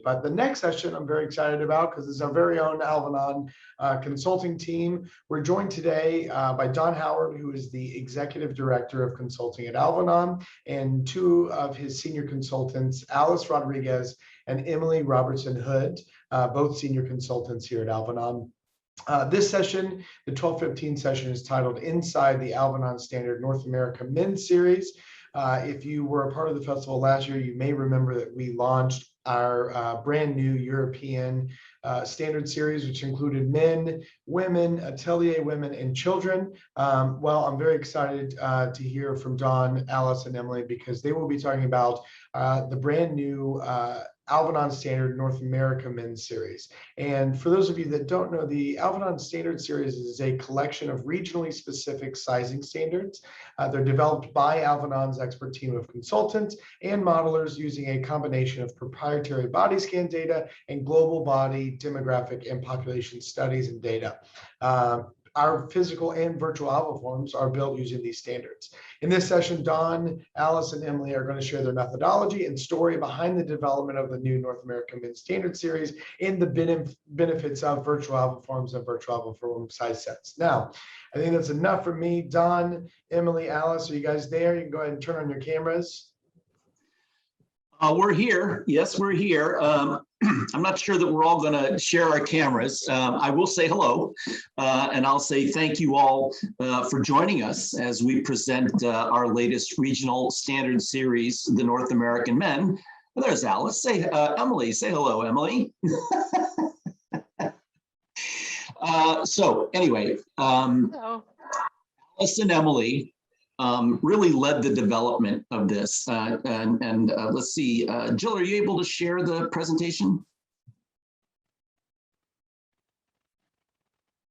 But the next session I'm very excited about because it's our very own Alvanon consulting team. We're joined today by Don Howard, who is the Executive Director of Consulting at Alvanon, and two of his senior consultants, Alice Rodrigues and Emily Robertson-Hood, both senior consultants here at Alvanon. This session, the 12:15 session, is titled Inside the Alvanon Standard North America Men's Series. If you were a part of the festival last year, you may remember that we launched our brand new European standard series, which included men, women, atelier women, and children. Well, I'm very excited to hear from Don, Alice, and Emily, because they will be talking about the brand new Alvanon Standard North America Men's Series. And for those of you that don't know, the Alvanon Standard Series is a collection of regionally specific sizing standards. They're developed by Alvanon's expert team of consultants and modelers using a combination of proprietary body scan data and global body demographic and population studies and data. Our physical and virtual AlvaForms are built using these standards. In this session, Don, Alice, and Emily are going to share their methodology and story behind the development of the new North American Men's Standard Series and the benefits of virtual AlvaForms and virtual AlvaForm size sets. Now, I think that's enough for me. Don, Emily, Alice, are you guys there? You can go ahead and turn on your cameras. We're here. Yes, we're here. I'm not sure that we're all going to share our cameras. I will say hello, and I'll say thank you all for joining us as we present our latest regional standard series, the North American Men. Well, there's Alice. Say, Emily, say hello, Emily. So anyway, Hello. Alice and Emily really led the development of this. And let's see, Jill, are you able to share the presentation?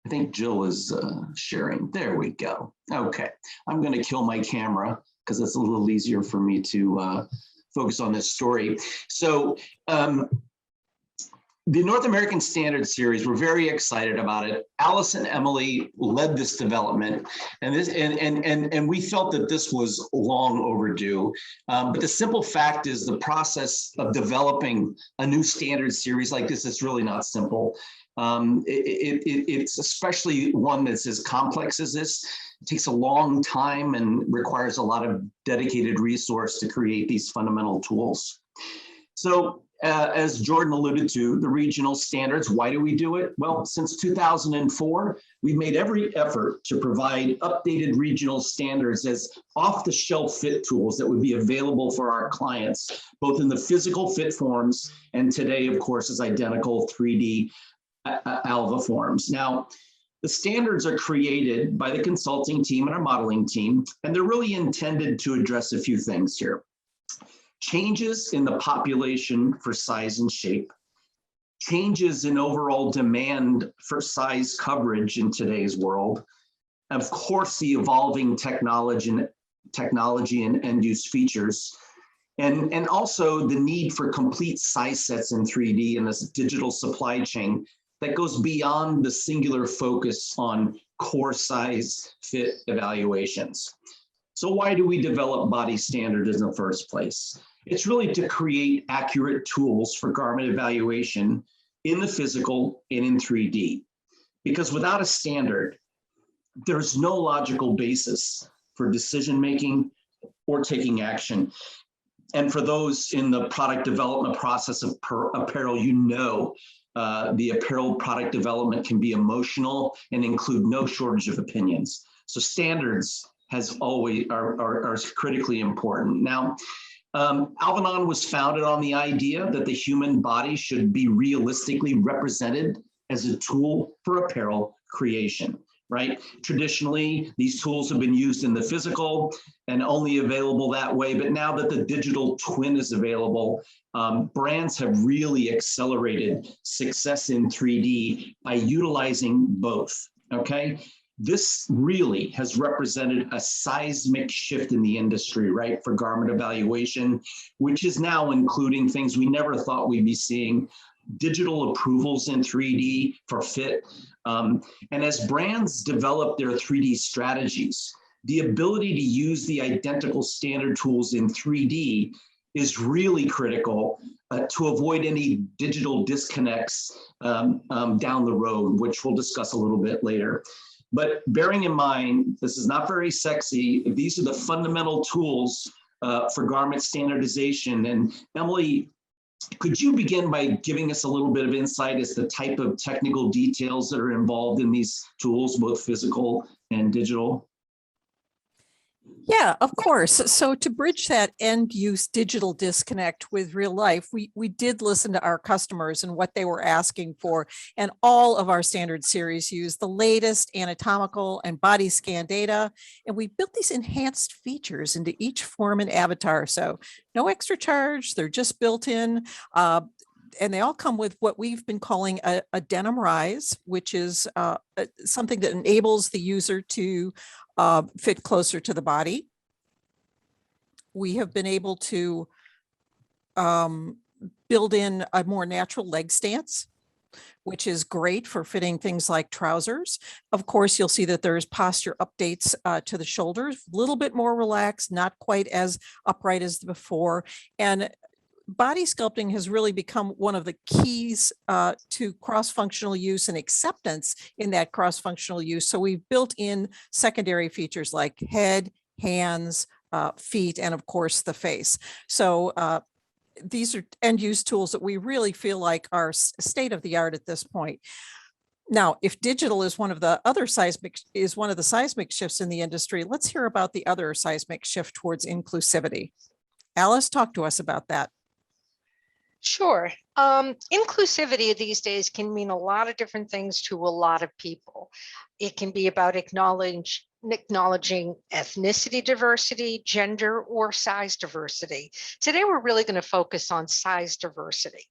I think Jill is sharing. There we go. Okay, I'm going to kill my camera because it's a little easier for me to focus on this story. So the North American Standard Series, we're very excited about it. Alice and Emily led this development, and we felt that this was long overdue. But the simple fact is the process of developing a new standard series like this is really not simple. It's especially one that's as complex as this. It takes a long time and requires a lot of dedicated resource to create these fundamental tools. So, as Jordan alluded to, the regional standards, why do we do it? Well, since 2004, we've made every effort to provide updated regional standards as off-the-shelf fit tools that would be available for our clients, both in the physical fit forms and today, of course, as identical 3D AlvaForms. Now, the standards are created by the consulting team and our modeling team, and they're really intended to address a few things here. Changes in the population for size and shape, changes in overall demand for size coverage in today's world, of course, the evolving technology and end-use features, and also the need for complete size sets in 3D in this digital supply chain that goes beyond the singular focus on core size fit evaluations. So why do we develop body standards in the first place? It's really to create accurate tools for garment evaluation in the physical and in 3D. Because without a standard, there's no logical basis for decision-making or taking action. And for those in the product development process of apparel, you know the apparel product development can be emotional and include no shortage of opinions. So standards are critically important. Now, Alvanon was founded on the idea that the human body should be realistically represented as a tool for apparel creation, right? Traditionally, these tools have been used in the physical and only available that way, but now that the digital twin is available, brands have really accelerated success in 3D by utilizing both, okay? This really has represented a seismic shift in the industry, right, for garment evaluation, which is now including things we never thought we'd be seeing, digital approvals in 3D for fit. And as brands develop their 3D strategies, the ability to use the identical standard tools in 3D is really critical to avoid any digital disconnects down the road, which we'll discuss a little bit later. But bearing in mind, this is not very sexy. These are the fundamental tools for garment standardization. And Emily, could you begin by giving us a little bit of insight as the type of technical details that are involved in these tools, both physical and digital? Yeah, of course. So to bridge that end use digital disconnect with real life, we did listen to our customers and what they were asking for. And all of our standard series use the latest anatomical and body scan data. And we built these enhanced features into each form and avatar. So no extra charge, they're just built in. And they all come with what we've been calling a denim rise, which is something that enables the user to fit closer to the body. We have been able to build in a more natural leg stance, which is great for fitting things like trousers. Of course, you'll see that there's posture updates to the shoulders, a little bit more relaxed, not quite as upright as before. And body sculpting has really become one of the keys to cross-functional use and acceptance in that cross-functional use. So we've built in secondary features like head, hands, feet, and of course the face. So these are end-use tools that we really feel like are state of the art at this point. Now, if digital is one of the seismic shifts in the industry, let's hear about the other seismic shift towards inclusivity. Alice, talk to us about that. Sure. Inclusivity these days can mean a lot of different things to a lot of people. It can be about acknowledging ethnicity diversity, gender, or size diversity. Today, we're really going to focus on size diversity.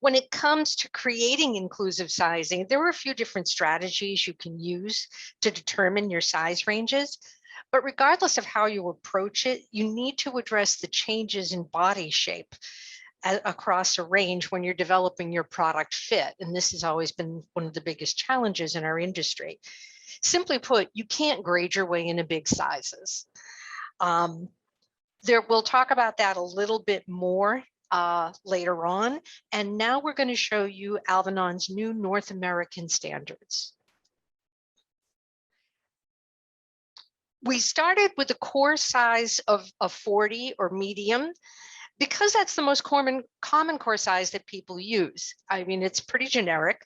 When it comes to creating inclusive sizing, there are a few different strategies you can use to determine your size ranges. But regardless of how you approach it, you need to address the changes in body shape across a range when you're developing your product fit. And this has always been one of the biggest challenges in our industry. Simply put, you can't grade your way into big sizes. We'll talk about that a little bit more later on. And now we're going to show you Alvanon's new North American standards. We started with a core size of 40 or medium, because that's the most common core size that people use. I mean, it's pretty generic.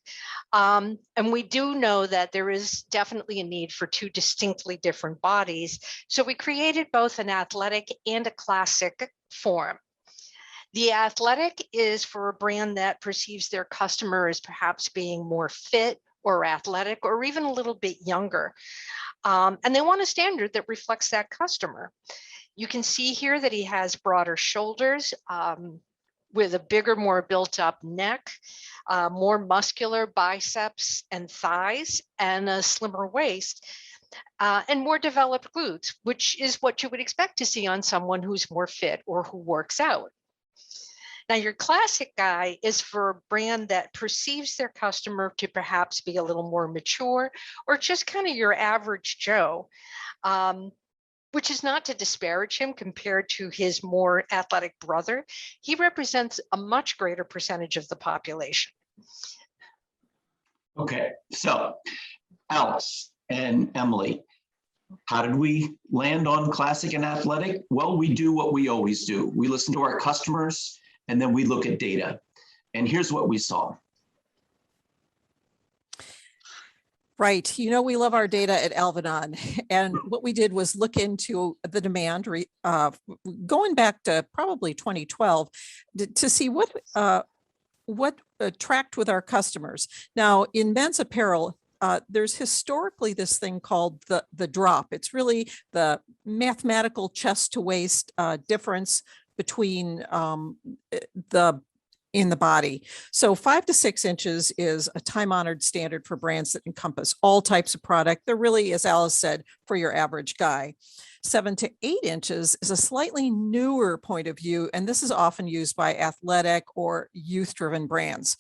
And we do know that there is definitely a need for two distinctly different bodies. So we created both an athletic and a classic form. The athletic is for a brand that perceives their customer as perhaps being more fit or athletic or even a little bit younger. And they want a standard that reflects that customer. You can see here that he has broader shoulders with a bigger, more built up neck, more muscular biceps and thighs, and a slimmer waist, and more developed glutes, which is what you would expect to see on someone who's more fit or who works out. Now, your classic guy is for a brand that perceives their customer to perhaps be a little more mature or just kind of your average Joe, which is not to disparage him compared to his more athletic brother. He represents a much greater percentage of the population. Okay, so Alice and Emily, how did we land on classic and athletic? Well, we do what we always do. We listen to our customers and then we look at data. And here's what we saw. Right. You know, we love our data at Alvanon. And what we did was look into the demand going back to probably 2012 to see what tracked with our customers. Now, in men's apparel, there's historically this thing called the drop. It's really the mathematical chest to waist difference between in the body. So 5 to 6 inches is a time-honored standard for brands that encompass all types of product. They're really, as Alice said, for your average guy. 7 to 8 inches is a slightly newer point of view, and this is often used by athletic or youth-driven brands.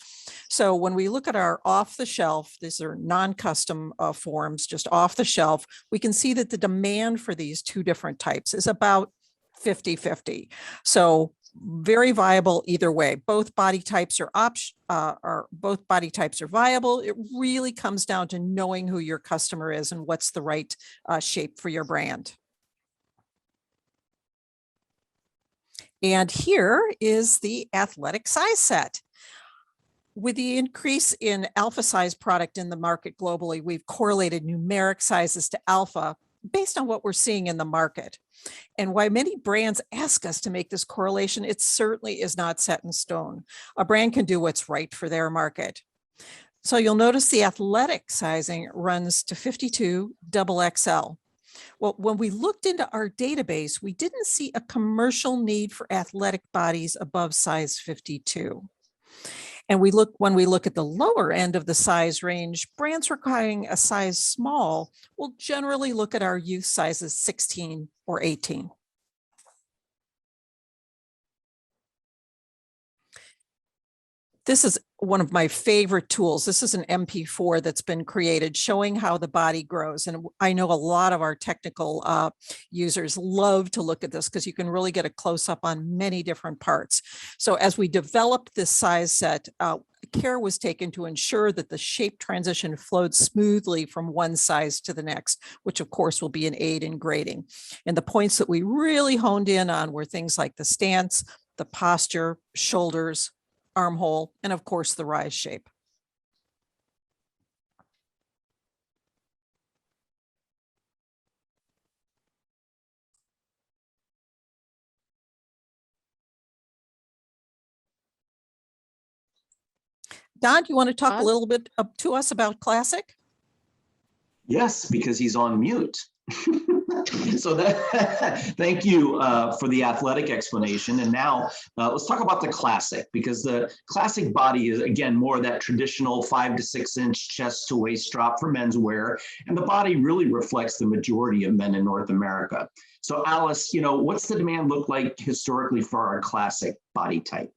So when we look at our off-the-shelf, these are non-custom forms, just off the shelf, we can see that the demand for these two different types is about 50-50. So very viable either way. Both body types are both body types are viable. It really comes down to knowing who your customer is and what's the right shape for your brand. And here is the athletic size set. With the increase in alpha size product in the market globally, we've correlated numeric sizes to alpha based on what we're seeing in the market. And why many brands ask us to make this correlation, it certainly is not set in stone. A brand can do what's right for their market. So you'll notice the athletic sizing runs to 52 XXL. Well, when we looked into our database, we didn't see a commercial need for athletic bodies above size 52. And when we look at the lower end of the size range, brands requiring a size small will generally look at our youth sizes 16 or 18. This is one of my favorite tools. This is an MP4 that's been created showing how the body grows. And I know a lot of our technical users love to look at this because you can really get a close up on many different parts. So as we developed this size set, care was taken to ensure that the shape transition flowed smoothly from one size to the next, which of course will be an aid in grading. And the points that we really honed in on were things like the stance, the posture, shoulders, armhole, and of course the rise shape. Don, do you want to talk a little bit to us about Classic? Yes, because he's on mute. So thank you for the athletic explanation. And now let's talk about the Classic, because the Classic body is, again, more of that traditional 5 to 6 inch chest to waist drop for menswear. And the body really reflects the majority of men in North America. So Alice, what's the demand look like historically for our Classic body type?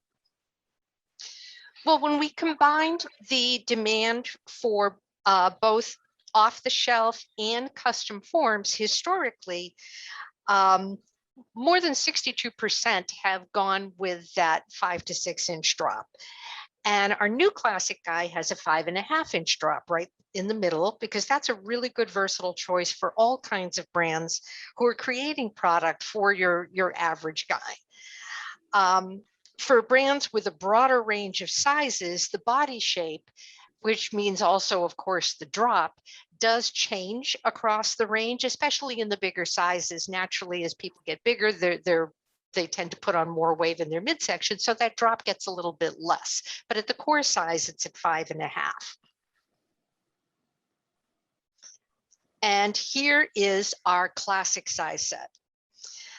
Well, when we combined the demand for both off-the-shelf and custom forms, historically, more than 62% have gone with that 5 to 6 inch drop. And our new Classic guy has a 5.5 inch drop right in the middle, because that's a really good versatile choice for all kinds of brands who are creating product for your average guy. For brands with a broader range of sizes, the body shape, which means also, of course, the drop, does change across the range, especially in the bigger sizes. Naturally, as people get bigger, they tend to put on more weight in their midsection, so that drop gets a little bit less. But at the core size, it's at 5.5. And here is our Classic size set.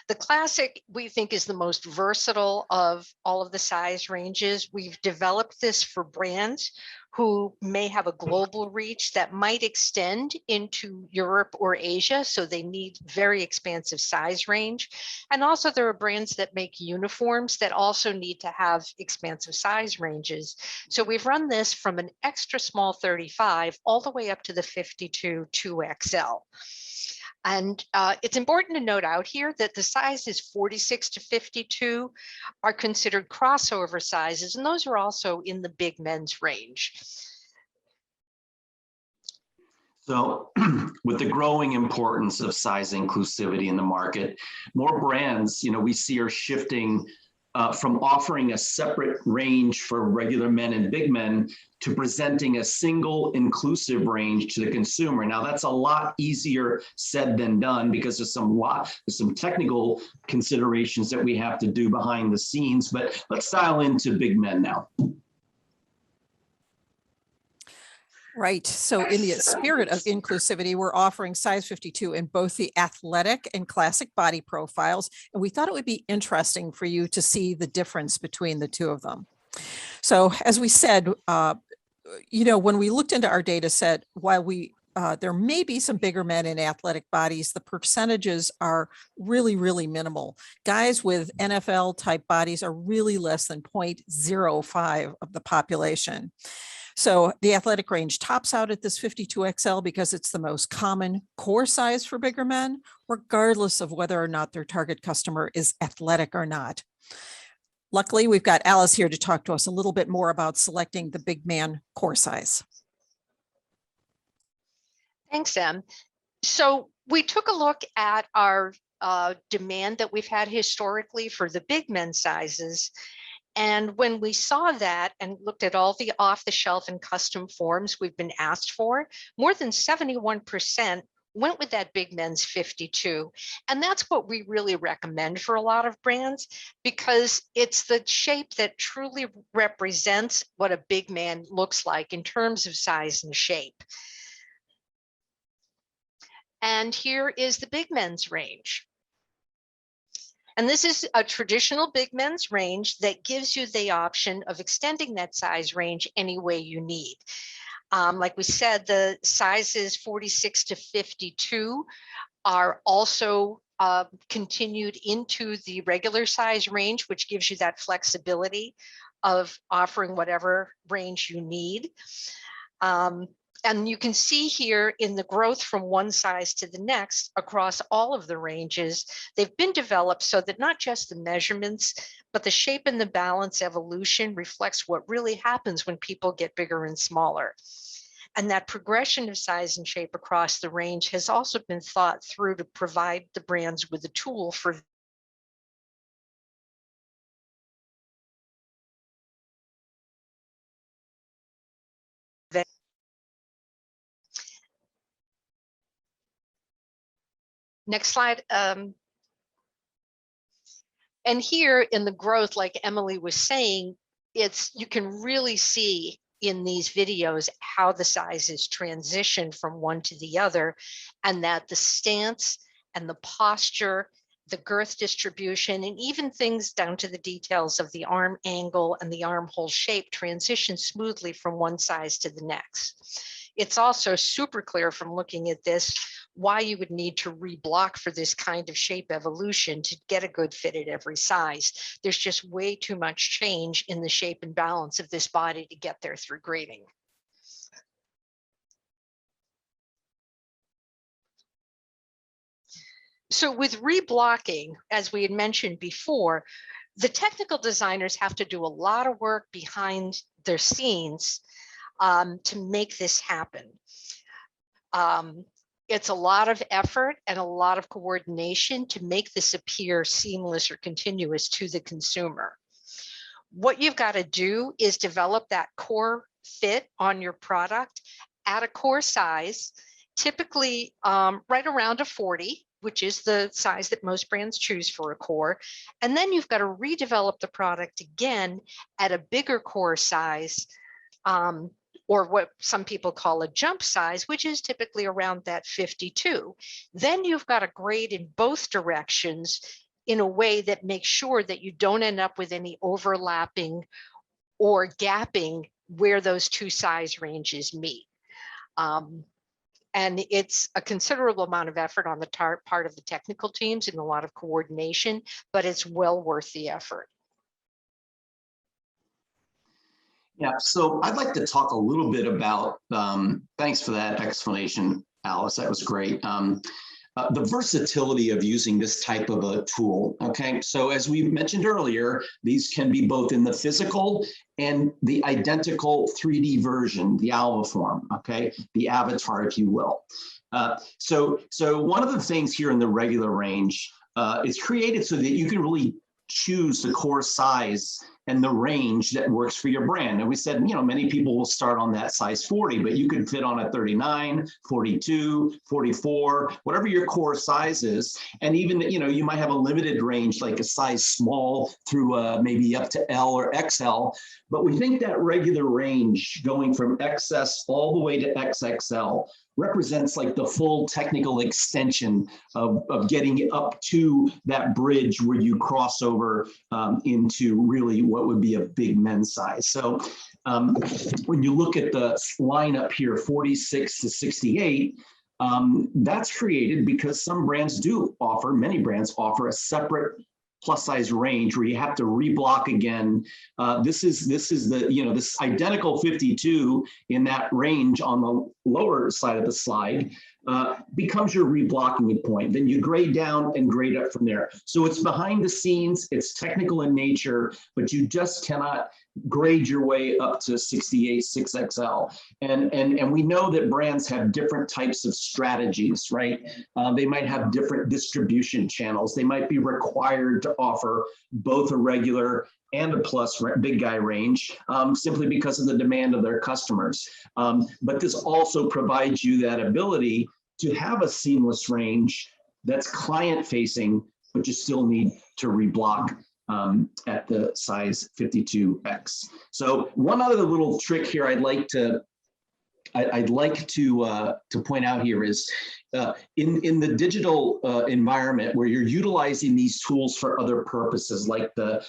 The Classic, we think, is the most versatile of all of the size ranges. We've developed this for brands who may have a global reach that might extend into Europe or Asia, so they need very expansive size range. And also there are brands that make uniforms that also need to have expansive size ranges. So we've run this from an extra small 35 all the way up to the 52 2XL. And it's important to note out here that the sizes 46 to 52 are considered crossover sizes, and those are also in the big men's range. So with the growing importance of size inclusivity in the market, more brands, we see are shifting from offering a separate range for regular men and big men to presenting a single inclusive range to the consumer. Now that's a lot easier said than done, because there's some technical considerations that we have to do behind the scenes, but let's dial into big men now. Right. So in the spirit of inclusivity, we're offering size 52 in both the athletic and Classic body profiles. And we thought it would be interesting for you to see the difference between the two of them. So as we said, when we looked into our data set, while there may be some bigger men in athletic bodies, the percentages are really, really minimal. Guys with NFL type bodies are really less than 0.05 of the population. So the athletic range tops out at this 52XL because it's the most common core size for bigger men, regardless of whether or not their target customer is athletic or not. Luckily, we've got Alice here to talk to us a little bit more about selecting the big man core size. Thanks, Em. So we took a look at our demand that we've had historically for the big men's sizes. And when we saw that and looked at all the off-the-shelf and custom forms we've been asked for, more than 71% went with that big men's 52. And that's what we really recommend for a lot of brands, because it's the shape that truly represents what a big man looks like in terms of size and shape. And here is the big men's range. And this is a traditional big men's range that gives you the option of extending that size range any way you need. Like we said, the sizes 46 to 52 are also continued into the regular size range, which gives you that flexibility of offering whatever range you need. And you can see here in the growth from one size to the next across all of the ranges, they've been developed so that not just the measurements, but the shape and the balance evolution reflects what really happens when people get bigger and smaller. And that progression of size and shape across the range has also been thought through to provide the brands with a tool for that. Next slide. And here in the growth, like Emily was saying, you can really see in these videos how the sizes transition from one to the other, and that the stance and the posture, the girth distribution, and even things down to the details of the arm angle and the armhole shape transition smoothly from one size to the next. It's also super clear from looking at this why you would need to reblock for this kind of shape evolution to get a good fit at every size. There's just way too much change in the shape and balance of this body to get there through grading. So with reblocking, as we had mentioned before, the technical designers have to do a lot of work behind their scenes to make this happen. It's a lot of effort and a lot of coordination to make this appear seamless or continuous to the consumer. What you've got to do is develop that core fit on your product at a core size, typically right around a 40, which is the size that most brands choose for a core. And then you've got to redevelop the product again at a bigger core size, or what some people call a jump size, which is typically around that 52. Then you've got to grade in both directions in a way that makes sure that you don't end up with any overlapping or gapping where those two size ranges meet. And it's a considerable amount of effort on the part of the technical teams and a lot of coordination, but it's well worth the effort. Yeah, so I'd like to talk a little bit about, thanks for that explanation, Alice, that was great. The versatility of using this type of a tool, okay? So as we mentioned earlier, these can be both in the physical and the identical 3D version, the AlvaForm, okay? The avatar, if you will. So one of the things here in the regular range is created so that you can really choose the core size and the range that works for your brand. And we said, you know, many people will start on that size 40, but you can fit on a 39, 42, 44, whatever your core size is. And even, you know, you might have a limited range, like a size small through maybe up to L or XL. But we think that regular range going from XS all the way to XXL represents like the full technical extension of getting up to that bridge where you cross over into really what would be a big men's size. So when you look at the lineup here, 46 to 68, that's created because some brands do offer, many brands offer a separate plus size range where you have to reblock again. This is the, you know, this identical 52 in that range on the lower side of the slide becomes your reblocking point. Then you grade down and grade up from there. So it's behind the scenes, it's technical in nature, but you just cannot grade your way up to 68 6XL. And we know that brands have different types of strategies, right? They might have different distribution channels. They might be required to offer both a regular and a plus big guy range, simply because of the demand of their customers. But this also provides you that ability to have a seamless range that's client facing, but you still need to reblock at the size 52X. So one other little trick here I'd like to point out here is in the digital environment where you're utilizing these tools for other purposes, like the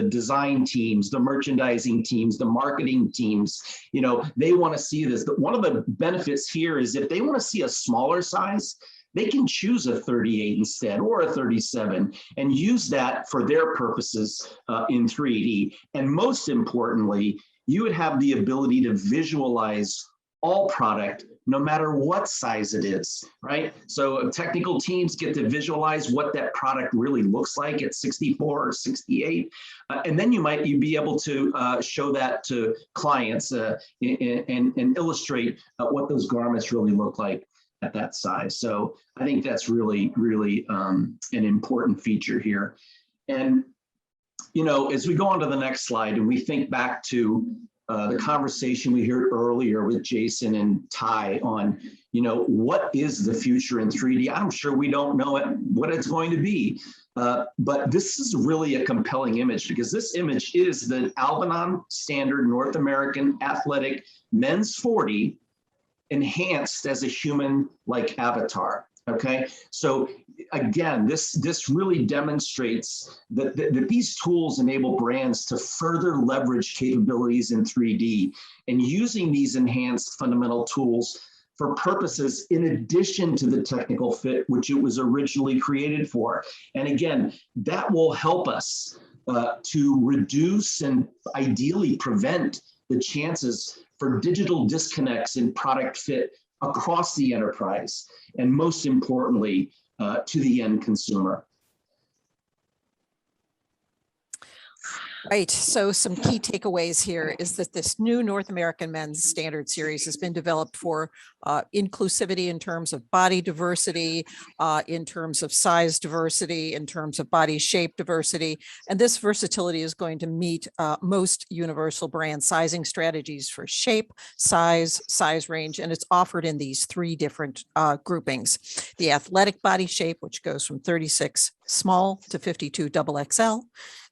design teams, the merchandising teams, the marketing teams, you know, they want to see this. One of the benefits here is if they want to see a smaller size, they can choose a 38 instead, or a 37, and use that for their purposes in 3D. And most importantly, you would have the ability to visualize all product, no matter what size it is, right? So technical teams get to visualize what that product really looks like at 64 or 68. And then you'd be able to show that to clients and illustrate what those garments really look like at that size. So I think that's really, really an important feature here. And, you know, as we go on to the next slide and we think back to the conversation we heard earlier with Jason and Ty on, you know, what is the future in 3D? I'm sure we don't know what it's going to be, but this is really a compelling image, because this image is the Alvanon standard North American athletic men's 40 enhanced as a human-like avatar. Okay, so again, this really demonstrates that these tools enable brands to further leverage capabilities in 3D, and using these enhanced fundamental tools for purposes in addition to the technical fit which it was originally created for. And again, that will help us to reduce and ideally prevent the chances for digital disconnects in product fit across the enterprise, and most importantly, to the end consumer. Right. So some key takeaways here is that this new North American Men's Standard Series has been developed for inclusivity in terms of body diversity, in terms of size diversity, in terms of body shape diversity. And this versatility is going to meet most universal brand sizing strategies for shape, size range, and it's offered in these three different groupings. The athletic body shape, which goes from 36 small to 52 XXL.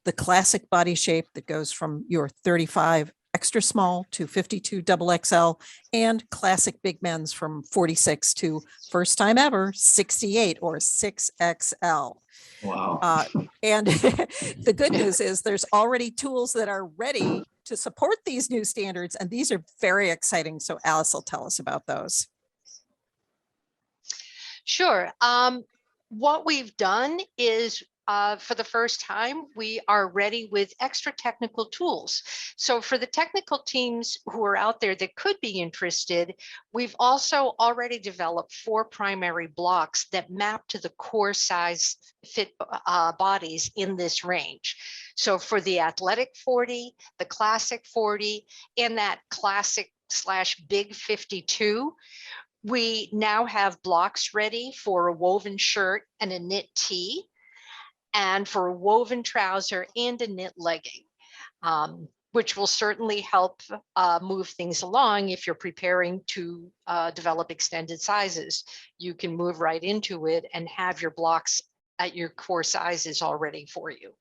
The classic body shape that goes from your 35 extra small to 52 XXL, and classic big men's from 46 to first time ever 68 or 6XL. Wow. And the good news is there's already tools that are ready to support these new standards, and these are very exciting. So Alice will tell us about those. Sure. What we've done is for the first time, we are ready with extra technical tools. So for the technical teams who are out there that could be interested, we've also already developed 4 primary blocks that map to the core size fit bodies in this range. So for the athletic 40, the classic 40, and that classic / big 52, we now have blocks ready for a woven shirt and a knit tee, and for a woven trouser and a knit legging, which will certainly help move things along. If you're preparing to develop extended sizes, you can move right into it and have your blocks at your core sizes already for you.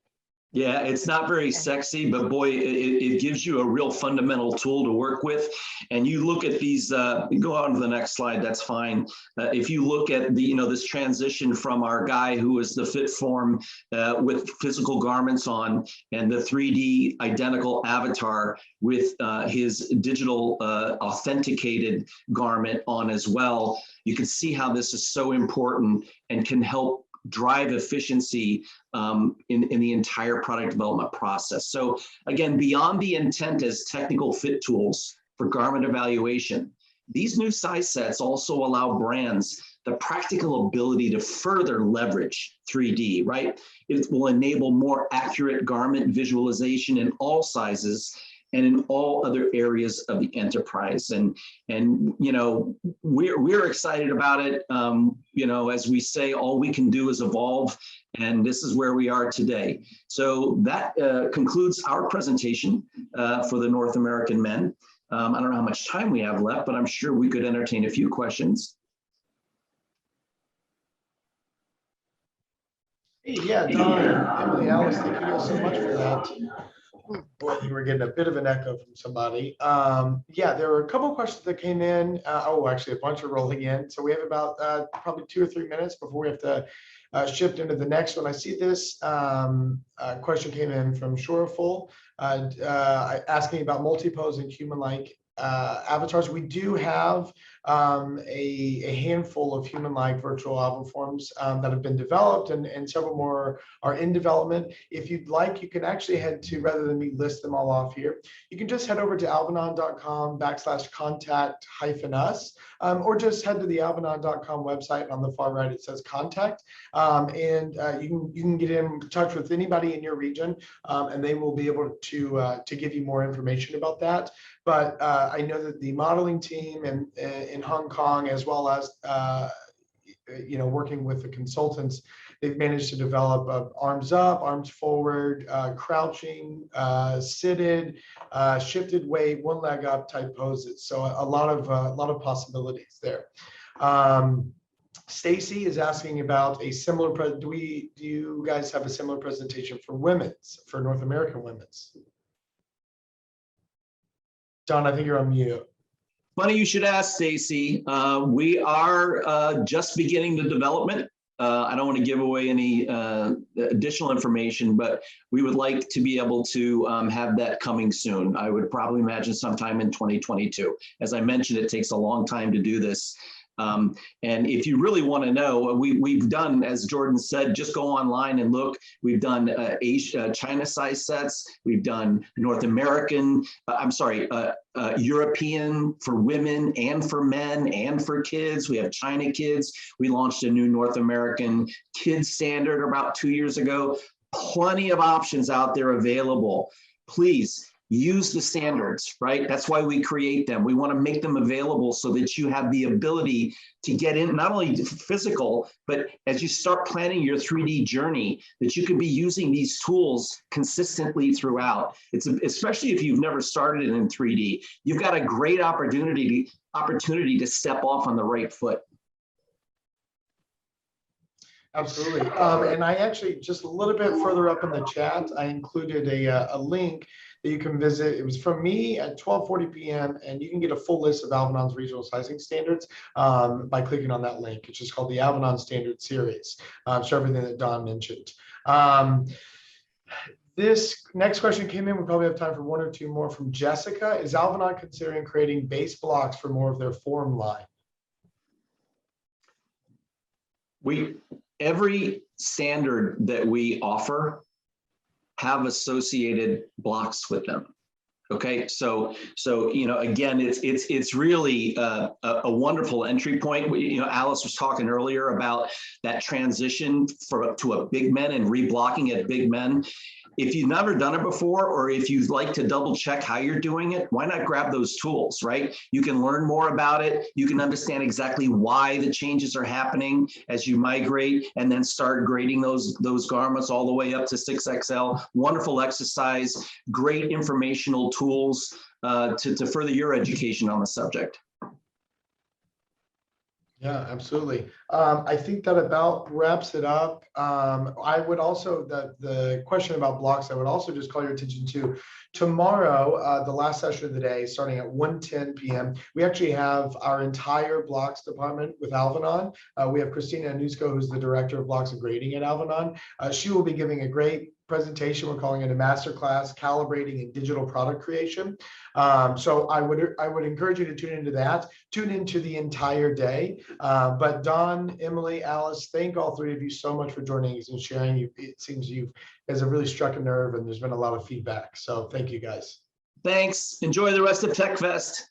Yeah, it's not very sexy, but boy, it gives you a real fundamental tool to work with. And you look at these, go on to the next slide, that's fine. If you look at the, this transition from our guy who was the fit form with physical garments on, and the 3D identical avatar with his digital authenticated garment on as well, you can see how this is so important and can help drive efficiency in the entire product development process. So again, beyond the intent as technical fit tools for garment evaluation, These new size sets also allow brands the practical ability to further leverage 3D, right? It will enable more accurate garment visualization in all sizes and in all other areas of the enterprise. And you know, we're excited about it. You know, as we say, all we can do is evolve, and this is where we are today. So that concludes our presentation for the North American men. I don't know how much time we have left, but I'm sure we could entertain a few questions. Hey, yeah, Don, Emily, Alice, thank you guys so much for that. Boy, I think we're getting a bit of an echo from somebody. Yeah, there were a couple of questions that came in. Oh, actually, a bunch are rolling in. So we have about probably 2 or 3 minutes before we have to shift into the next one. I see this question came in from Shoreful asking about multi-pose and human-like avatars. We do have a handful of human-like virtual AlvaForms that have been developed, and several more are in development. If you'd like, you can actually head to, rather than me list them all off here, you can just head over to alvanon.com/contact-us, or just head to the alvanon.com website, and on the far right it says contact, and you can get in touch with anybody in your region, and they will be able to give you more information about that. But I know that the modeling team in Hong Kong, as well as you know, working with the consultants, they've managed to develop arms up, arms forward, crouching, seated, shifted weight, one leg up type poses. So a lot of possibilities there. Stacy is asking about a similar. Do you guys have a similar presentation for North American women's? Don, I think you're on mute. Funny you should ask, Stacy. We are just beginning the development. I don't want to give away any additional information, but we would like to be able to have that coming soon. I would probably imagine sometime in 2022. As I mentioned, it takes a long time to do this. And if you really want to know, we've done, as Jordan said, just go online and look. We've done China size sets. We've done North American, European for women and for men and for kids. We have China kids. We launched a new North American kids standard about 2 years ago. Plenty of options out there available. Please use the standards, right? That's why we create them. We want to make them available so that you have the ability to get in, not only physical, but as you start planning your 3D journey, that you can be using these tools consistently throughout. It's especially if you've never started in 3D, you've got a great opportunity to step off on the right foot. Absolutely. And I actually, just a little bit further up in the chat, I included a link that you can visit. It was from me at 12:40 p.m. and you can get a full list of Alvanon's regional sizing standards by clicking on that link. It's just called the Alvanon Standard Series. So everything that Don mentioned. This next question came in. We probably have time for 1 or 2 more from Jessica. Is Alvanon considering creating base blocks for more of their form line? Every standard that we offer have associated blocks with them. Okay, so you know, again, it's really a wonderful entry point. You know, Alice was talking earlier about that transition to a big men and reblocking at big men. If you've never done it before, or if you'd like to double check how you're doing it, why not grab those tools, right? You can learn more about it. You can understand exactly why the changes are happening as you migrate, and then start grading those garments all the way up to 6XL. Wonderful exercise, great informational tools to further your education on the subject. Yeah, absolutely. I think that about wraps it up. I would also, the question about blocks, I would also just call your attention to tomorrow, the last session of the day, starting at 1:10 p.m. We actually have our entire blocks department with Alvanon. We have Christina Anusko, who's the director of blocks and grading at Alvanon. She will be giving a great presentation. We're calling it a masterclass, calibrating in digital product creation. So I would encourage you to tune into that. Tune into the entire day. But Don, Emily, Alice, thank all 3 of you so much for joining us and sharing. It seems you guys have really struck a nerve, and there's been a lot of feedback. So thank you guys. Thanks. Enjoy the rest of Tech Fest.